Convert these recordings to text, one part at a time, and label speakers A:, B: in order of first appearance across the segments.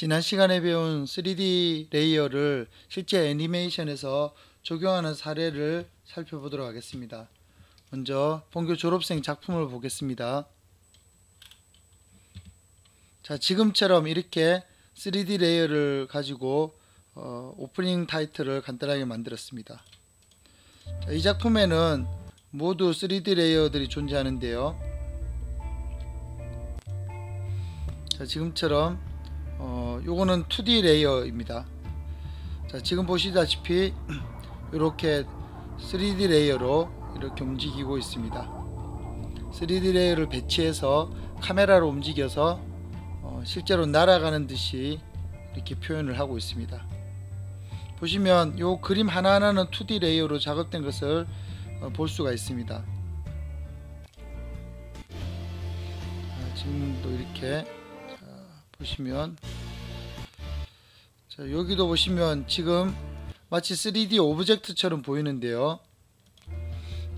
A: 지난 시간에 배운 3D 레이어를 실제 애니메이션에서 적용하는 사례를 살펴보도록 하겠습니다. 먼저 본교 졸업생 작품을 보겠습니다. 자, 지금처럼 이렇게 3D 레이어를 가지고 오프닝 타이틀을 간단하게 만들었습니다. 자, 이 작품에는 모두 3D 레이어들이 존재하는데요. 자, 지금처럼 요거는 2D 레이어입니다. 자, 지금 보시다시피 이렇게 3D 레이어로 이렇게 움직이고 있습니다. 3D 레이어를 배치해서 카메라로 움직여서 실제로 날아가는 듯이 이렇게 표현을 하고 있습니다. 보시면 요 그림 하나하나는 2D 레이어로 작업된 것을 볼 수가 있습니다. 지금도 이렇게 보시면, 자, 여기도 보시면 지금 마치 3D 오브젝트처럼 보이는데요.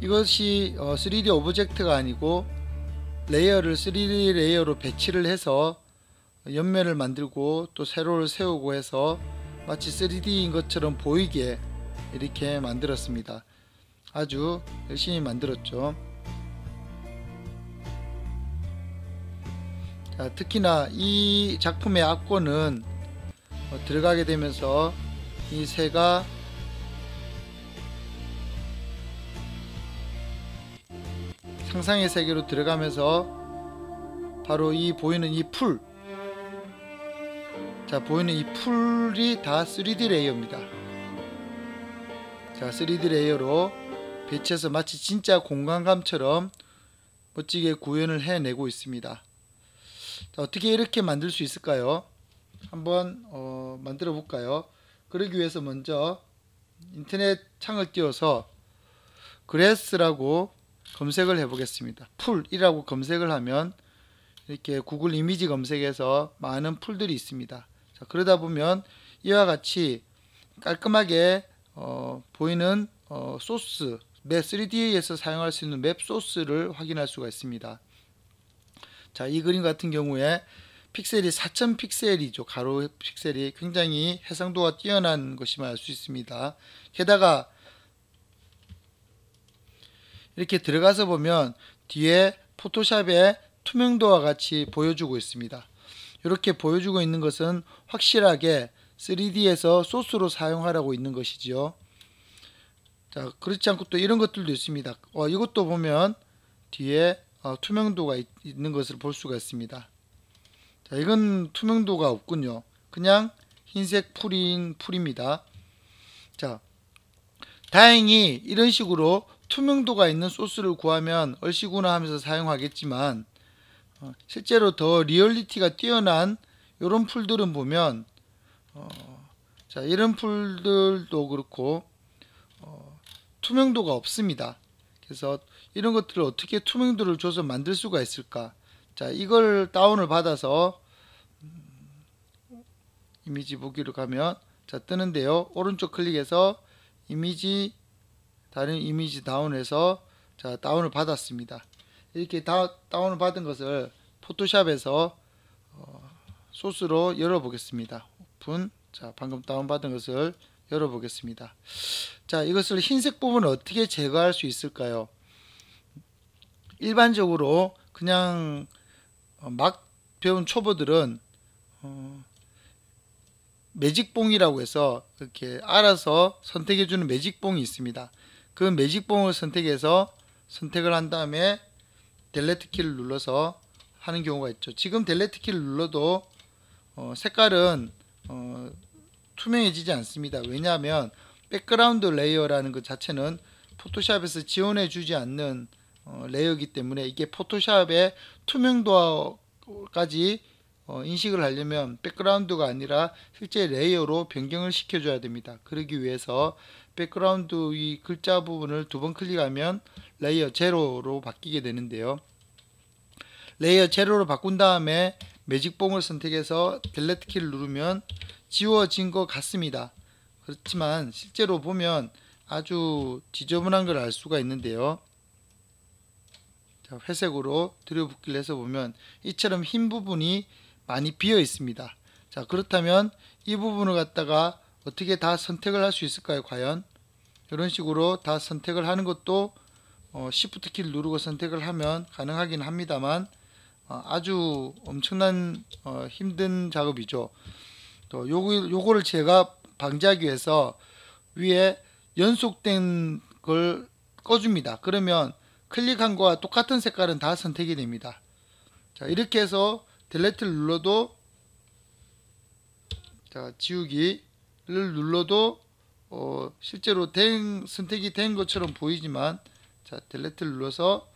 A: 이것이 3D 오브젝트가 아니고 레이어를 3D 레이어로 배치를 해서 옆면을 만들고 또 세로를 세우고 해서 마치 3D인 것처럼 보이게 이렇게 만들었습니다. 아주 열심히 만들었죠. 자, 특히나 이 작품의 악권은 들어가게 되면서 이 새가 상상의 세계로 들어가면서 바로 이 보이는 이 풀, 자, 보이는 이 풀이 다 3D 레이어입니다. 자, 3D 레이어로 배치해서 마치 진짜 공간감처럼 멋지게 구현을 해내고 있습니다. 자, 어떻게 이렇게 만들 수 있을까요? 한번 만들어 볼까요? 그러기 위해서 먼저 인터넷 창을 띄워서 그래스라고 검색을 해 보겠습니다. 풀이라고 검색을 하면 이렇게 구글 이미지 검색에서 많은 풀들이 있습니다. 자, 그러다 보면 이와 같이 깔끔하게 보이는 소스, 맵 3D에서 사용할 수 있는 맵 소스를 확인할 수가 있습니다. 자, 이 그림 같은 경우에 픽셀이 4000 픽셀이죠. 가로 픽셀이 굉장히 해상도가 뛰어난 것임을 알 수 있습니다. 게다가 이렇게 들어가서 보면 뒤에 포토샵의 투명도와 같이 보여주고 있습니다. 이렇게 보여주고 있는 것은 확실하게 3D에서 소스로 사용하라고 있는 것이지요. 자, 그렇지 않고 또 이런 것들도 있습니다. 이것도 보면 뒤에 투명도가 있는 것을 볼 수가 있습니다. 자, 이건 투명도가 없군요. 그냥 흰색 풀입니다. 자, 다행히 이런 식으로 투명도가 있는 소스를 구하면 얼씨구나 하면서 사용하겠지만 실제로 더 리얼리티가 뛰어난 이런 풀들은 보면 자, 이런 풀들도 그렇고 투명도가 없습니다. 그래서 이런 것들을 어떻게 투명도를 줘서 만들 수가 있을까? 자, 이걸 다운을 받아서 이미지 보기로 가면 자, 뜨는데요. 오른쪽 클릭해서 이미지, 다른 이미지 다운해서 자, 다운을 받았습니다. 이렇게 다운을 받은 것을 포토샵에서 소스로 열어보겠습니다. 오픈. 자, 방금 다운받은 것을 열어보겠습니다. 자, 이것을 흰색 부분을 어떻게 제거할 수 있을까요? 일반적으로 그냥 막 배운 초보들은 매직봉이라고 해서 이렇게 알아서 선택해주는 매직봉이 있습니다. 그 매직봉을 선택해서 선택을 한 다음에 델레트 키를 눌러서 하는 경우가 있죠. 지금 델레트 키를 눌러도 색깔은 투명해지지 않습니다. 왜냐하면 백그라운드 레이어라는 것 자체는 포토샵에서 지원해 주지 않는 레이어이기 때문에 이게 포토샵의 투명도까지 인식을 하려면 백그라운드가 아니라 실제 레이어로 변경을 시켜줘야 됩니다. 그러기 위해서 백그라운드 이 글자 부분을 두 번 클릭하면 레이어 제로로 바뀌게 되는데요. 레이어 제로로 바꾼 다음에 매직봉을 선택해서 델레트 키를 누르면 지워진 것 같습니다. 그렇지만 실제로 보면 아주 지저분한 걸 알 수가 있는데요. 자, 회색으로 들여붓기를 해서 보면 이처럼 흰 부분이 많이 비어 있습니다. 자, 그렇다면 이 부분을 갖다가 어떻게 다 선택을 할 수 있을까요? 과연 이런 식으로 다 선택을 하는 것도 Shift 키를 누르고 선택을 하면 가능하긴 합니다만 아주 엄청난 힘든 작업이죠. 또 요거를 제가 방지하기 위해서 위에 연속된 걸 꺼줍니다. 그러면 클릭한 거와 똑같은 색깔은 다 선택이 됩니다. 자, 이렇게 해서 딜리트를 눌러도, 자, 지우기를 눌러도 실제로 선택이 된 것처럼 보이지만, 자, 딜리트를 눌러서,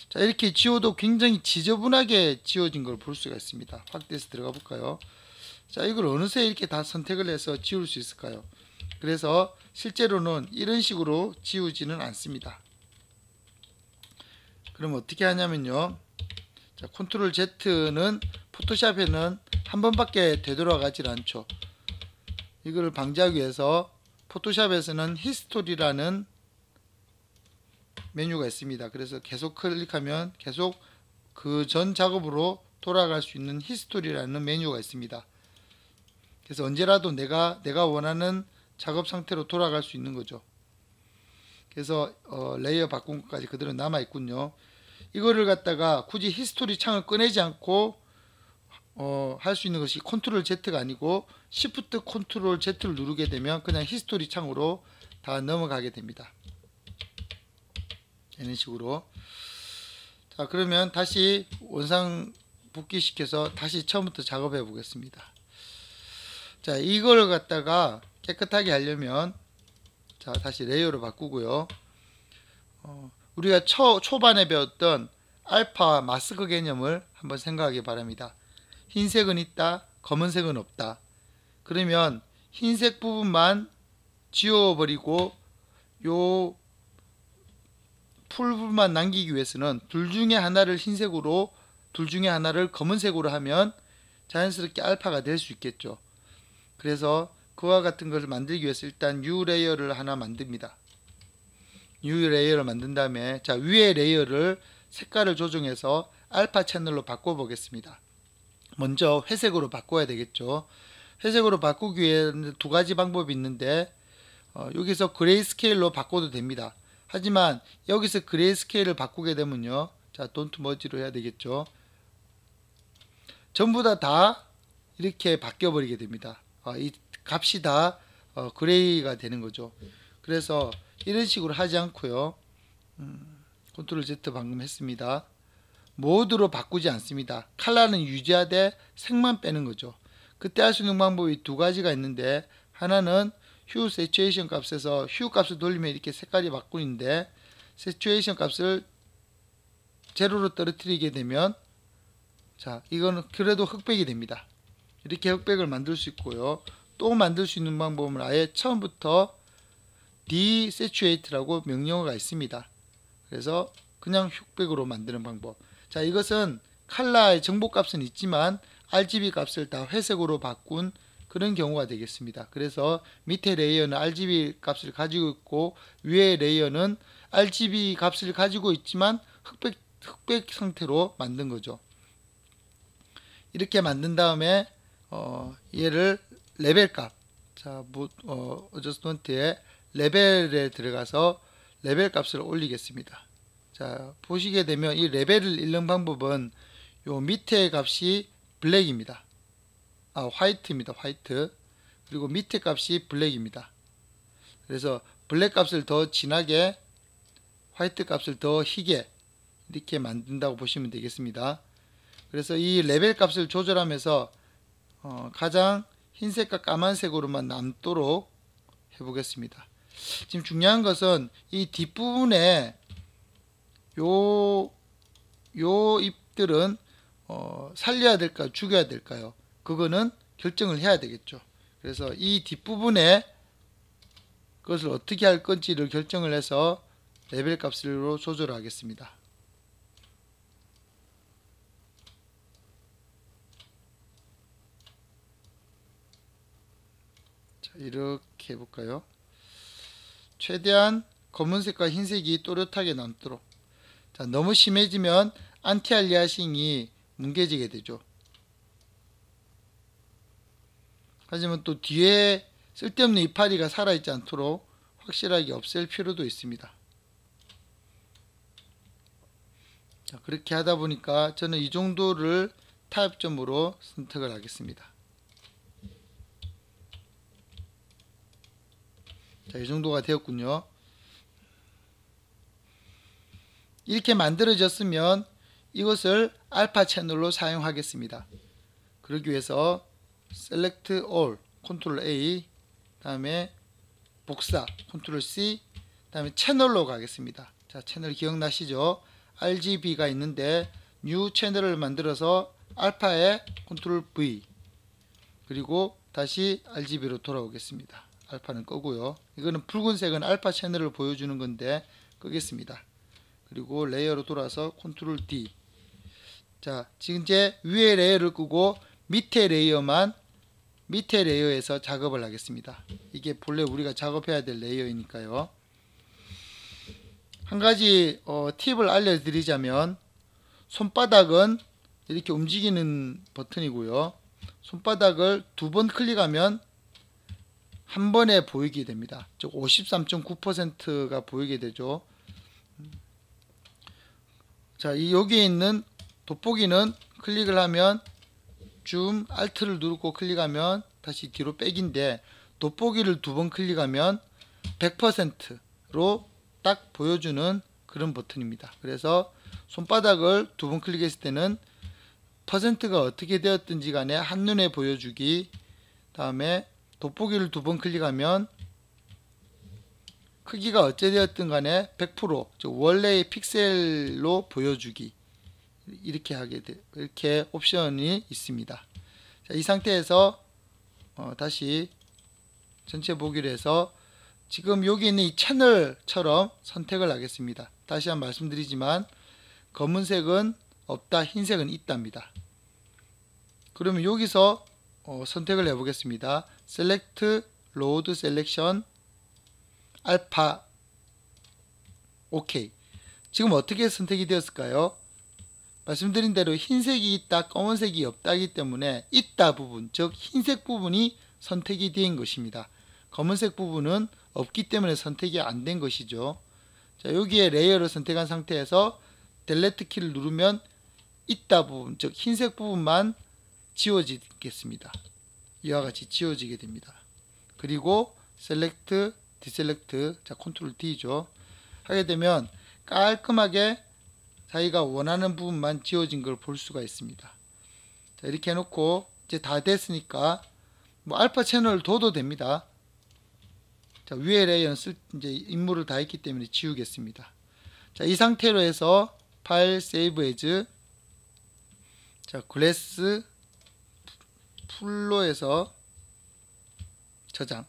A: 자, 이렇게 지워도 굉장히 지저분하게 지워진 걸 볼 수가 있습니다. 확대해서 들어가 볼까요? 자, 이걸 어느새 이렇게 다 선택을 해서 지울 수 있을까요? 그래서 실제로는 이런 식으로 지우지는 않습니다. 그럼 어떻게 하냐면요, 자, 컨트롤 Z는 포토샵에는 한 번밖에 되돌아가질 않죠. 이거를 방지하기 위해서 포토샵에서는 히스토리라는 메뉴가 있습니다. 그래서 계속 클릭하면 계속 그 전 작업으로 돌아갈 수 있는 히스토리라는 메뉴가 있습니다. 그래서 언제라도 내가 원하는 작업 상태로 돌아갈 수 있는 거죠. 그래서 레이어 바꾼 것까지 그대로 남아 있군요. 이거를 갖다가 굳이 히스토리 창을 꺼내지 않고 할 수 있는 것이 컨트롤 Z가 아니고 Shift 컨트롤 Z를 누르게 되면 그냥 히스토리 창으로 다 넘어가게 됩니다. 이런 식으로. 자, 그러면 다시 원상 복귀시켜서 다시 처음부터 작업해 보겠습니다. 자, 이걸 갖다가 깨끗하게 하려면, 자, 다시 레이어로 바꾸고요. 우리가 초반에 배웠던 알파 마스크 개념을 한번 생각하기 바랍니다. 흰색은 있다, 검은색은 없다. 그러면 흰색 부분만 지워버리고 요 풀 부분만 남기기 위해서는 둘 중에 하나를 흰색으로, 둘 중에 하나를 검은색으로 하면 자연스럽게 알파가 될 수 있겠죠. 그래서 그와 같은 것을 만들기 위해서 일단 U 레이어를 하나 만듭니다. U 레이어를 만든 다음에, 자, 위에 레이어를 색깔을 조정해서 알파 채널로 바꿔 보겠습니다. 먼저 회색으로 바꿔야 되겠죠. 회색으로 바꾸기 위해는 두 가지 방법이 있는데, 여기서 그레이스케일로 바꿔도 됩니다. 하지만 여기서 그레이스케일을 바꾸게 되면요, 자, don't merge로 해야 되겠죠. 전부 다 이렇게 바뀌어 버리게 됩니다. 이 값이 다 그레이가 되는 거죠. 그래서 이런 식으로 하지 않고요, 컨트롤 Z 방금 했습니다. 모드로 바꾸지 않습니다. 컬러는 유지하되 색만 빼는 거죠. 그때 할 수 있는 방법이 두 가지가 있는데, 하나는 휴 세츄에이션 값에서 휴 값을 돌리면 이렇게 색깔이 바꾸는데, 세츄에이션 값을 제로로 떨어뜨리게 되면, 자, 이거는 그래도 흑백이 됩니다. 이렇게 흑백을 만들 수 있고요. 또 만들 수 있는 방법은 아예 처음부터 desatuate라고 명령어가 있습니다. 그래서 그냥 흑백으로 만드는 방법. 자, 이것은 컬러의 정보값은 있지만 RGB 값을 다 회색으로 바꾼 그런 경우가 되겠습니다. 그래서 밑에 레이어는 RGB 값을 가지고 있고 위에 레이어는 RGB 값을 가지고 있지만 흑백 상태로 만든 거죠. 이렇게 만든 다음에 얘를 레벨 값, 자, 어저스먼트에 레벨에 들어가서 레벨 값을 올리겠습니다. 자, 보시게 되면 이 레벨을 읽는 방법은 요 밑에 값이 블랙입니다. 화이트입니다. 화이트. 그리고 밑에 값이 블랙입니다. 그래서 블랙 값을 더 진하게, 화이트 값을 더 희게 이렇게 만든다고 보시면 되겠습니다. 그래서 이 레벨 값을 조절하면서 가장 흰색과 까만색으로만 남도록 해보겠습니다. 지금 중요한 것은 이 뒷부분에 요 잎들은 살려야 될까요? 죽여야 될까요? 그거는 결정을 해야 되겠죠. 그래서 이 뒷부분에 그것을 어떻게 할 건지를 결정을 해서 레벨 값으로 조절하겠습니다. 자, 이렇게 해볼까요? 최대한 검은색과 흰색이 또렷하게 남도록. 자, 너무 심해지면 안티 알리아싱이 뭉개지게 되죠. 하지만 또 뒤에 쓸데없는 이파리가 살아있지 않도록 확실하게 없앨 필요도 있습니다. 자, 그렇게 하다 보니까 저는 이 정도를 타협점으로 선택을 하겠습니다. 자, 이 정도가 되었군요. 이렇게 만들어졌으면 이것을 알파 채널로 사용하겠습니다. 그러기 위해서 Select All, Ctrl A, 다음에 복사, Ctrl C, 다음에 채널로 가겠습니다. 자, 채널 기억나시죠? RGB가 있는데 New 채널을 만들어서 알파에 Ctrl V, 그리고 다시 RGB로 돌아오겠습니다. 알파는 끄고요. 이거는 붉은색은 알파 채널을 보여주는 건데 끄겠습니다. 그리고 레이어로 돌아서 Ctrl D. 자, 지금 이제 위에 레이어를 끄고 밑에 레이어에서 작업을 하겠습니다. 이게 본래 우리가 작업해야 될 레이어이니까요. 한 가지 팁을 알려드리자면, 손바닥은 이렇게 움직이는 버튼이고요. 손바닥을 2번 클릭하면 한 번에 보이게 됩니다. 즉 53.9%가 보이게 되죠. 자, 여기에 있는 돋보기는 클릭을 하면 줌, Alt를 누르고 클릭하면 다시 뒤로 빼기인데, 돋보기를 2번 클릭하면 100%로 딱 보여주는 그런 버튼입니다. 그래서 손바닥을 2번 클릭했을 때는 퍼센트가 어떻게 되었든지 간에 한눈에 보여주기, 다음에 돋보기를 2번 클릭하면 크기가 어째 되었든 간에 100%, 즉 원래의 픽셀로 보여주기, 이렇게 옵션이 있습니다. 자, 이 상태에서 다시 전체 보기를 해서 지금 여기 있는 이 채널처럼 선택을 하겠습니다. 다시 한번 말씀드리지만 검은색은 없다, 흰색은 있답니다. 그러면 여기서 선택을 해 보겠습니다. Select Load Selection 알파. 오케이. 지금 어떻게 선택이 되었을까요? 말씀드린 대로 흰색이 있다, 검은색이 없다기 때문에 있다 부분, 즉 흰색 부분이 선택이 된 것입니다. 검은색 부분은 없기 때문에 선택이 안 된 것이죠. 자, 여기에 레이어를 선택한 상태에서 델레트 키를 누르면 있다 부분, 즉 흰색 부분만 지워지겠습니다. 이와 같이 지워지게 됩니다. 그리고 셀렉트, 디셀렉트, 자 컨트롤 D죠. 하게 되면 깔끔하게 자기가 원하는 부분만 지워진 걸 볼 수가 있습니다. 자, 이렇게 해놓고 이제 다 됐으니까 뭐 알파 채널을 둬도 됩니다. 자, 위에 레이어는 이제 임무를 다 했기 때문에 지우겠습니다. 자, 이 상태로 해서 파일 세이브 에즈, 자 글래스 풀로에서 저장.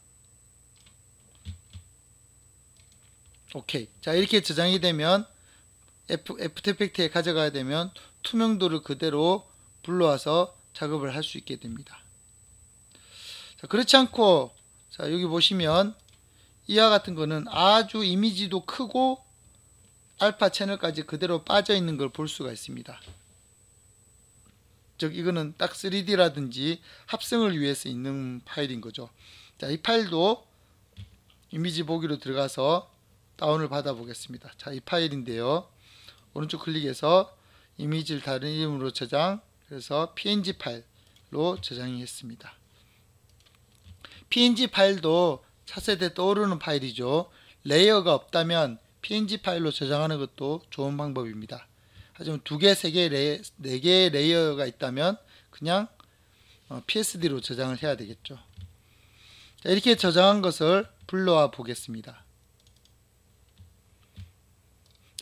A: 오케이. 자, 이렇게 저장이 되면 애프터 이펙트에 가져가야 되면 투명도를 그대로 불러와서 작업을 할 수 있게 됩니다. 자, 그렇지 않고, 자, 여기 보시면 이와 같은 거는 아주 이미지도 크고 알파 채널까지 그대로 빠져 있는 걸 볼 수가 있습니다. 즉 이거는 딱 3D라든지 합성을 위해서 있는 파일인 거죠. 자, 이 파일도 이미지 보기로 들어가서 다운을 받아 보겠습니다. 자, 이 파일인데요. 오른쪽 클릭해서 이미지를 다른 이름으로 저장, 그래서 png 파일로 저장이 했습니다. png 파일도 차세대 떠오르는 파일이죠. 레이어가 없다면 png 파일로 저장하는 것도 좋은 방법입니다. 하지만 2개, 3개, 4개의 레이어가 있다면 그냥 PSD로 저장을 해야 되겠죠. 자, 이렇게 저장한 것을 불러와 보겠습니다.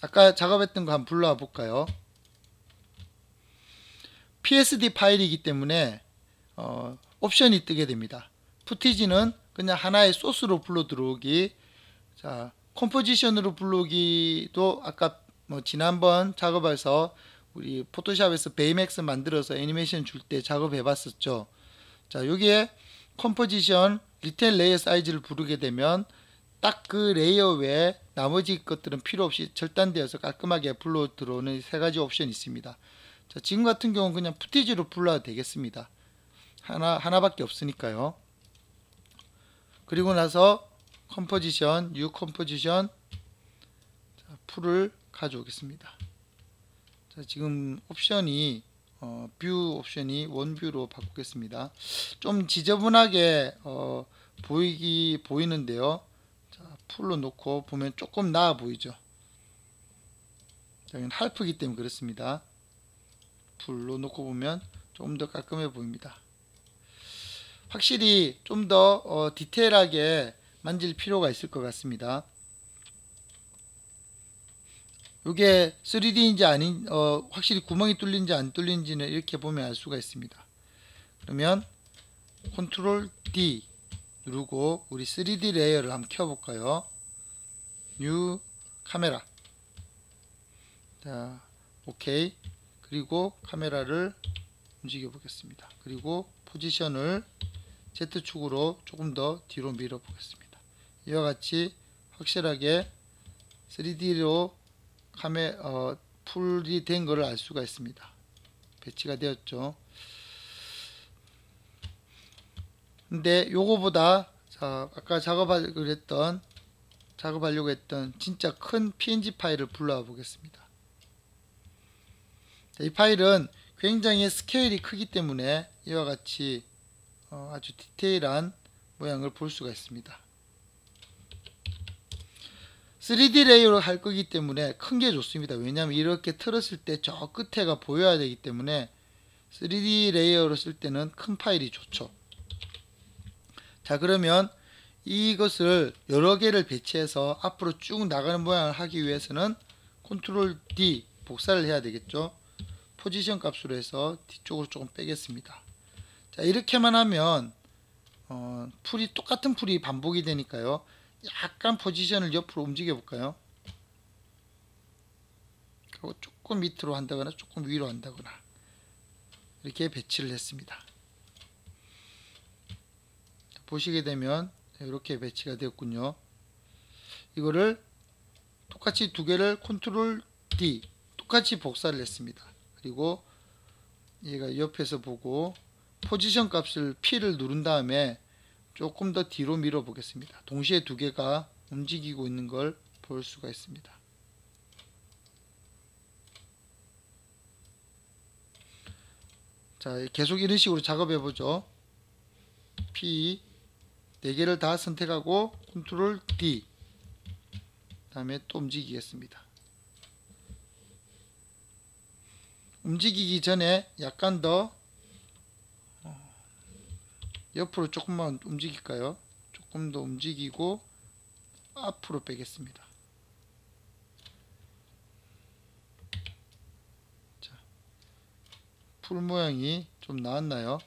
A: 아까 작업했던 거 한번 불러와 볼까요? PSD 파일이기 때문에 옵션이 뜨게 됩니다. 푸티지는 그냥 하나의 소스로 불러 들어오기, 자 컴포지션으로 불러오기도 아까 지난번 작업해서 우리 포토샵에서 베이맥스 만들어서 애니메이션 줄 때 작업해 봤었죠. 자, 여기에 컴포지션 리텐 레이어 사이즈를 부르게 되면 딱 그 레이어 외에 나머지 것들은 필요 없이 절단되어서 깔끔하게 불러 들어오는 3가지 옵션이 있습니다. 자, 지금 같은 경우는 그냥 푸티지로 불러도 되겠습니다. 하나밖에 없으니까요. 그리고 나서 컴포지션, 뉴 컴포지션, 풀을 가져오겠습니다. 자, 지금 옵션이 뷰 옵션이 원뷰로 바꾸겠습니다. 좀 지저분하게 보이는데요. 자, 풀로 놓고 보면 조금 나아 보이죠. 여기는 할프기 때문에 그렇습니다. 풀로 놓고 보면 조금 더 깔끔해 보입니다. 확실히 좀 더 디테일하게 만질 필요가 있을 것 같습니다. 이게 3D인지 아닌 확실히 구멍이 뚫린지 안 뚫린지는 이렇게 보면 알 수가 있습니다. 그러면 컨트롤 D 누르고 우리 3D 레이어를 한번 켜볼까요? 뉴 카메라. 자, 오케이. 그리고 카메라를 움직여 보겠습니다. 그리고 포지션을 Z축으로 조금 더 뒤로 밀어 보겠습니다. 이와 같이 확실하게 3D로 풀이 된 것을 알 수가 있습니다. 배치가 되었죠. 근데 요거보다 아까 작업하려고 했던 진짜 큰 PNG 파일을 불러와 보겠습니다. 이 파일은 굉장히 스케일이 크기 때문에 이와 같이 아주 디테일한 모양을 볼 수가 있습니다. 3D 레이어로 할 거기 때문에 큰 게 좋습니다. 왜냐하면 이렇게 틀었을 때 저 끝에가 보여야 되기 때문에 3D 레이어로 쓸 때는 큰 파일이 좋죠. 자, 그러면 이것을 여러 개를 배치해서 앞으로 쭉 나가는 모양을 하기 위해서는 컨트롤 D 복사를 해야 되겠죠. 포지션 값으로 해서 뒤쪽으로 조금 빼겠습니다. 자, 이렇게만 하면 똑같은 풀이 반복이 되니까요. 약간 포지션을 옆으로 움직여 볼까요? 그리고 조금 밑으로 한다거나 조금 위로 한다거나 이렇게 배치를 했습니다. 보시게 되면 이렇게 배치가 되었군요. 이거를 똑같이 두 개를 컨트롤 D 똑같이 복사를 했습니다. 그리고 얘가 옆에서 보고 포지션 값을 P를 누른 다음에 조금 더 뒤로 밀어 보겠습니다. 동시에 두 개가 움직이고 있는 걸 볼 수가 있습니다. 자, 계속 이런 식으로 작업해 보죠. P 4개를 다 선택하고 컨트롤 D 다음에 또 움직이겠습니다. 움직이기 전에 약간 더 옆으로 조금만 움직일까요? 조금 더 움직이고 앞으로 빼겠습니다. 자, 풀 모양이 좀 나왔나요?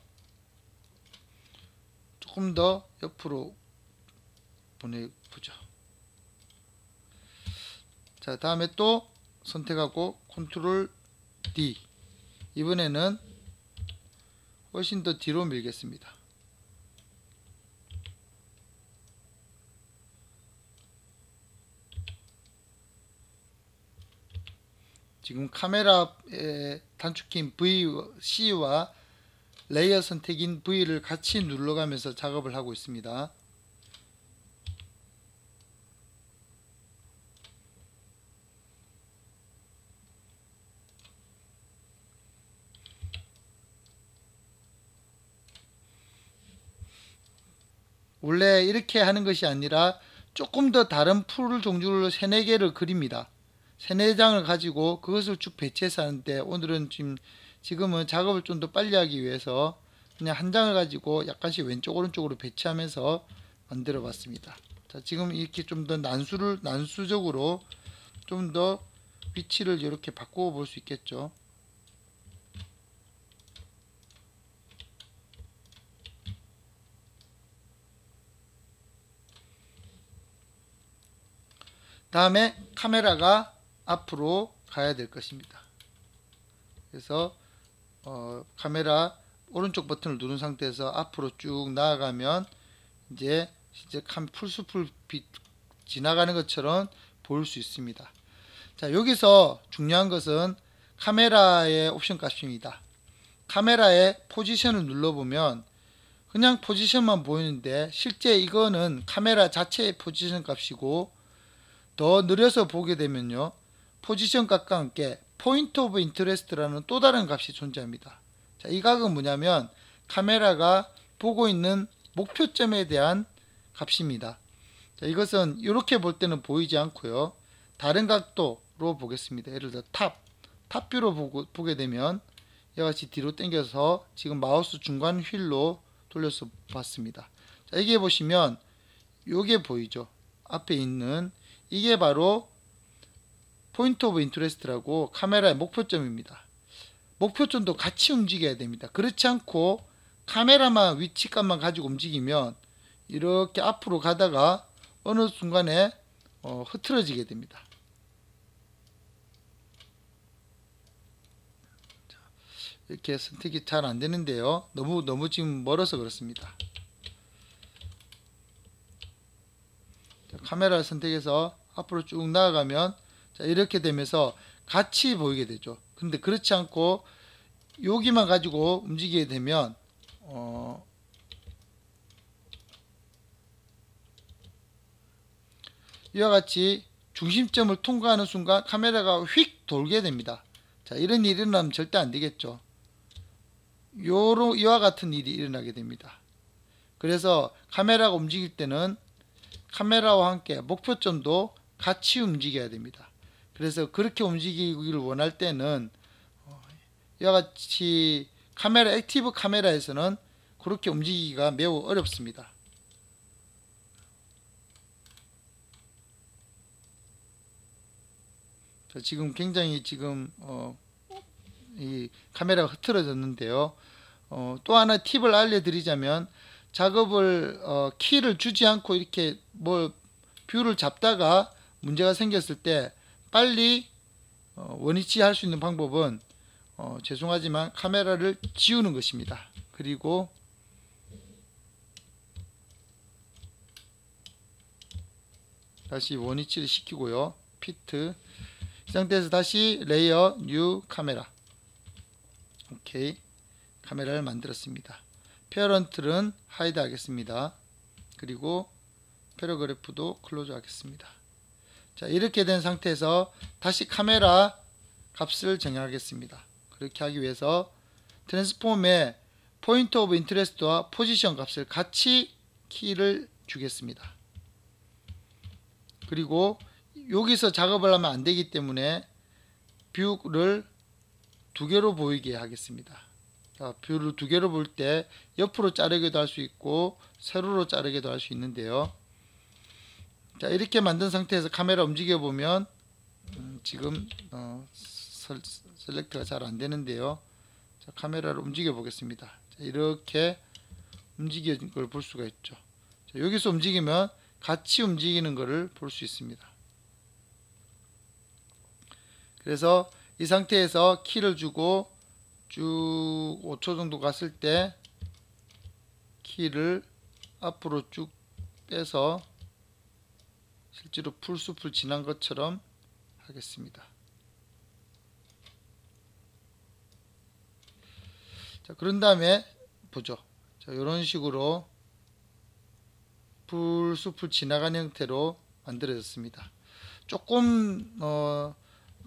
A: 조금 더 옆으로 보내보죠. 자, 다음에 또 선택하고 컨트롤 D 이번에는 훨씬 더 뒤로 밀겠습니다. 지금 카메라의 단축키인 C와 레이어 선택인 V를 같이 눌러가면서 작업을 하고 있습니다. 원래 이렇게 하는 것이 아니라 조금 더 다른 풀 종류를 3, 4개를 그립니다. 3, 4장을 가지고 그것을 쭉 배치해서 하는데 오늘은 지금은 작업을 좀 더 빨리 하기 위해서 그냥 한 장을 가지고 약간씩 왼쪽 오른쪽으로 배치하면서 만들어 봤습니다. 자, 지금 이렇게 좀 더 난수적으로 좀 더 위치를 이렇게 바꾸어 볼 수 있겠죠. 다음에 카메라가 앞으로 가야 될 것입니다. 그래서 카메라 오른쪽 버튼을 누른 상태에서 앞으로 쭉 나아가면 이제 풀숲을 지나가는 것처럼 보일 수 있습니다. 자, 여기서 중요한 것은 카메라의 옵션 값입니다. 카메라의 포지션을 눌러보면 그냥 포지션만 보이는데 실제 이거는 카메라 자체의 포지션 값이고, 더 느려서 보게 되면요, 포지션 값과 함께 포인트 오브 인터레스트라는 또 다른 값이 존재합니다. 자, 이 값은 뭐냐면 카메라가 보고 있는 목표점에 대한 값입니다. 자, 이것은 이렇게 볼 때는 보이지 않고요, 다른 각도로 보겠습니다. 예를 들어 탑뷰로 보게 되면 이와 같이 뒤로 당겨서 지금 마우스 중간 휠로 돌려서 봤습니다. 자, 이게 보시면 요게 보이죠? 앞에 있는 이게 바로 포인트 오브 인터레스트라고 카메라의 목표점입니다. 목표점도 같이 움직여야 됩니다. 그렇지 않고 카메라만 위치값만 가지고 움직이면 이렇게 앞으로 가다가 어느 순간에 흐트러지게 됩니다. 이렇게 선택이 잘 안되는데요, 너무 지금 멀어서 그렇습니다. 자, 카메라를 선택해서 앞으로 쭉 나아가면, 자, 이렇게 되면서 같이 보이게 되죠. 근데 그렇지 않고 여기만 가지고 움직이게 되면 이와 같이 중심점을 통과하는 순간 카메라가 휙 돌게 됩니다. 자, 이런 일이 일어나면 절대 안 되겠죠. 이와 같은 일이 일어나게 됩니다. 그래서 카메라가 움직일 때는 카메라와 함께 목표점도 같이 움직여야 됩니다. 그래서 그렇게 움직이기를 원할 때는 이와 같이 액티브 카메라에서는 그렇게 움직이기가 매우 어렵습니다. 자, 지금 굉장히 이 카메라가 흐트러졌는데요. 또 하나 팁을 알려드리자면, 작업을 키를 주지 않고 이렇게 뷰를 잡다가 문제가 생겼을 때 빨리 원위치 할 수 있는 방법은 죄송하지만 카메라를 지우는 것입니다. 그리고 다시 원위치를 시키고요, 피트, 이 상태에서 다시 레이어 뉴 카메라, 오케이, 카메라를 만들었습니다. 페어런트는 하이드 하겠습니다. 그리고 패러그래프도 클로즈 하겠습니다. 자, 이렇게 된 상태에서 다시 카메라 값을 정하겠습니다. 그렇게 하기 위해서 트랜스폼에 포인트 오브 인터레스트와 포지션 값을 같이 키를 주겠습니다. 그리고 여기서 작업을 하면 안 되기 때문에 뷰를 두 개로 보이게 하겠습니다. 자, 뷰를 두 개로 볼 때 옆으로 자르기도 할 수 있고 세로로 자르기도 할 수 있는데요. 자, 이렇게 만든 상태에서 카메라 움직여 보면 지금 셀렉트가 잘 안되는데요. 자, 카메라를 움직여 보겠습니다. 자, 이렇게 움직이는 걸 볼 수가 있죠. 자, 여기서 움직이면 같이 움직이는 것을 볼 수 있습니다. 그래서 이 상태에서 키를 주고 쭉 5초 정도 갔을 때 키를 앞으로 쭉 빼서 실제로 풀숲을 지난 것처럼 하겠습니다. 자, 그런 다음에 보죠. 자, 이런 식으로 풀숲을 지나가는 형태로 만들어졌습니다. 조금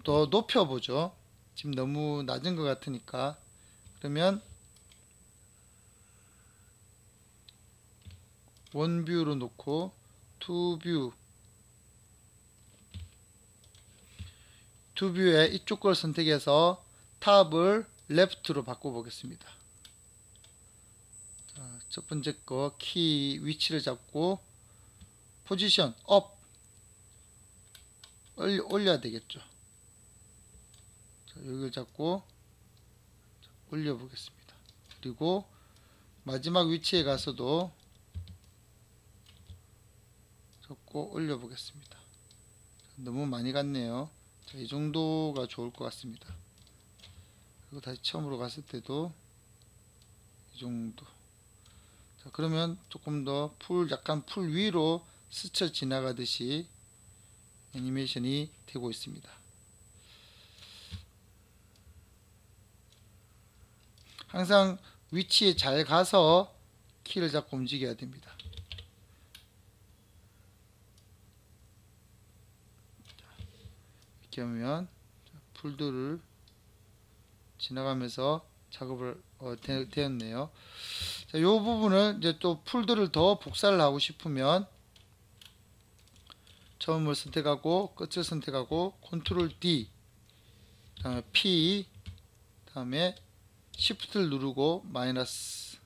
A: 더 높여보죠. 지금 너무 낮은 것 같으니까. 그러면 원뷰로 놓고 투뷰에 이쪽 걸 선택해서 탑을 레프트로 바꿔보겠습니다. 자, 첫 번째 거 키 위치를 잡고 포지션 업 올려야 되겠죠. 자, 여기를 잡고 올려 보겠습니다. 그리고 마지막 위치에 가서도 잡고 올려 보겠습니다. 너무 많이 갔네요. 자, 이 정도가 좋을 것 같습니다. 그리고 다시 처음으로 갔을 때도 이 정도. 자, 그러면 조금 더 약간 풀 위로 스쳐 지나가듯이 애니메이션이 되고 있습니다. 항상 위치에 잘 가서 키를 잡고 움직여야 됩니다. 이렇게 하면 풀들을 지나가면서 작업을 되었네요. 자, 이 부분을 이제 또 풀들을 더 복사를 하고 싶으면 처음을 선택하고 끝을 선택하고 컨트롤 D, 다음에 P, 다음에 Shift를 누르고 마이너스,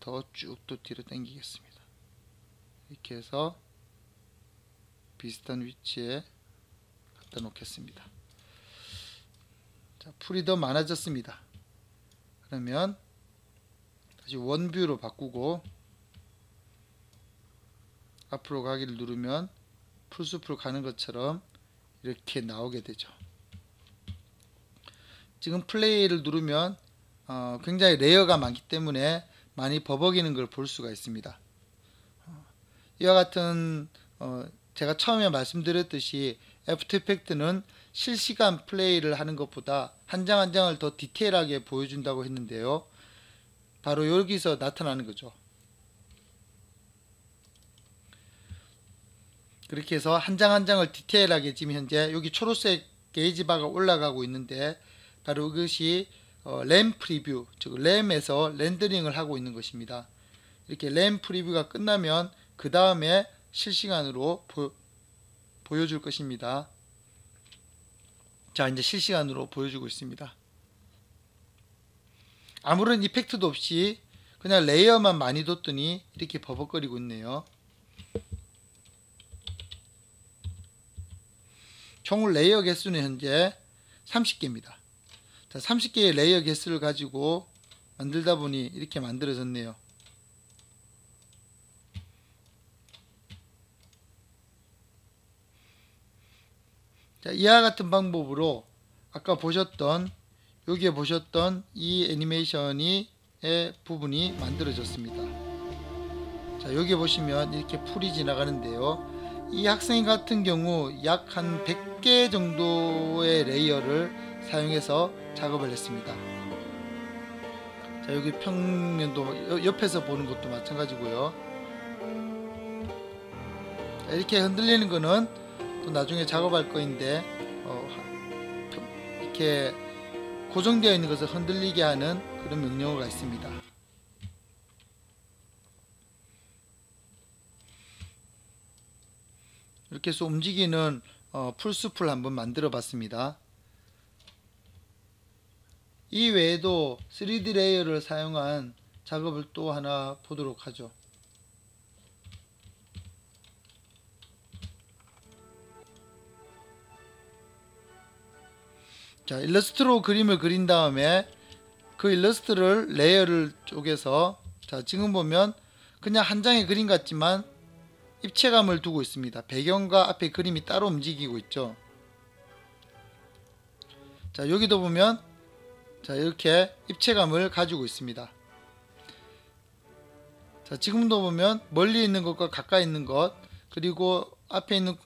A: 더 쭉 또 뒤로 당기겠습니다. 이렇게 해서 비슷한 위치에 갖다 놓겠습니다. 자, 풀이 더 많아졌습니다. 그러면 다시 원뷰로 바꾸고 앞으로 가기를 누르면 풀숲으로 가는 것처럼 이렇게 나오게 되죠. 지금 플레이를 누르면 굉장히 레이어가 많기 때문에 많이 버벅이는 걸 볼 수가 있습니다. 이와 같은 제가 처음에 말씀드렸듯이 애프터 이펙트는 실시간 플레이를 하는 것보다 한 장 한 장을 더 디테일하게 보여준다고 했는데요. 바로 여기서 나타나는 거죠. 그렇게 해서 한 장 한 장을 디테일하게 지금 현재 여기 초록색 게이지 바가 올라가고 있는데 바로 이것이 램 프리뷰, 즉 램에서 렌더링을 하고 있는 것입니다. 이렇게 램 프리뷰가 끝나면 그 다음에 실시간으로 보여줄 것입니다. 자, 이제 실시간으로 보여주고 있습니다. 아무런 이펙트도 없이 그냥 레이어만 많이 뒀더니 이렇게 버벅거리고 있네요. 총 레이어 개수는 현재 30개입니다. 자, 30개의 레이어 개수를 가지고 만들다 보니 이렇게 만들어졌네요. 자, 이와 같은 방법으로 아까 보셨던 여기에 보셨던 이 애니메이션의 부분이 만들어졌습니다. 자, 여기 보시면 이렇게 풀이 지나가는데요. 이 학생 같은 경우 약 한 100개 정도의 레이어를 사용해서 작업을 했습니다. 자, 여기 평면도 옆에서 보는 것도 마찬가지고요. 자, 이렇게 흔들리는 거는 또 나중에 작업할 거인데 이렇게 고정되어 있는 것을 흔들리게 하는 그런 명령어가 있습니다. 이렇게 해서 움직이는 풀숲을 한번 만들어 봤습니다. 이 외에도 3D 레이어를 사용한 작업을 또 하나 보도록 하죠. 자, 일러스트로 그림을 그린 다음에 그 일러스트를 레이어를 쪼개서, 자, 지금 보면 그냥 한 장의 그림 같지만 입체감을 두고 있습니다. 배경과 앞에 그림이 따로 움직이고 있죠. 자, 여기도 보면 자, 이렇게 입체감을 가지고 있습니다. 자, 지금도 보면 멀리 있는 것과 가까이 있는 것, 그리고 앞에 있는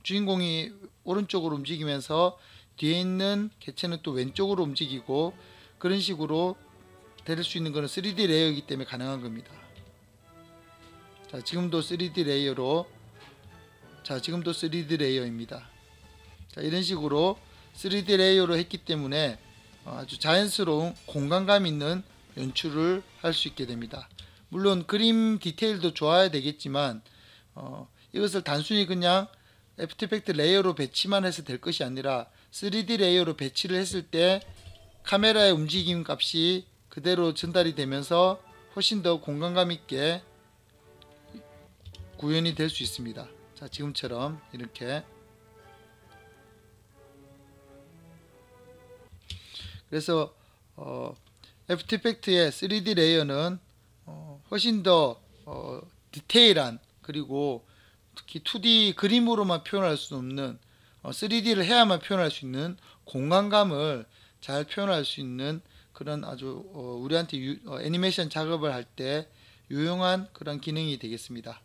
A: 주인공이 오른쪽으로 움직이면서 뒤에 있는 개체는 또 왼쪽으로 움직이고, 그런 식으로 될 수 있는 것은 3D 레이어이기 때문에 가능한 겁니다. 자, 지금도 3D 레이어로, 자, 지금도 3D 레이어입니다. 자, 이런 식으로 3D 레이어로 했기 때문에 아주 자연스러운 공간감 있는 연출을 할 수 있게 됩니다. 물론 그림 디테일도 좋아야 되겠지만 이것을 단순히 그냥 애프터 이펙트 레이어로 배치만 해서 될 것이 아니라 3D 레이어로 배치를 했을 때 카메라의 움직임 값이 그대로 전달이 되면서 훨씬 더 공간감 있게 구현이 될 수 있습니다. 자, 지금처럼 이렇게. 그래서 애프터 이펙트의 3D 레이어는 훨씬 더 디테일한, 그리고 특히 2D 그림으로만 표현할 수 없는 3D를 해야만 표현할 수 있는 공간감을 잘 표현할 수 있는 그런 아주 우리한테 애니메이션 작업을 할 때 유용한 그런 기능이 되겠습니다.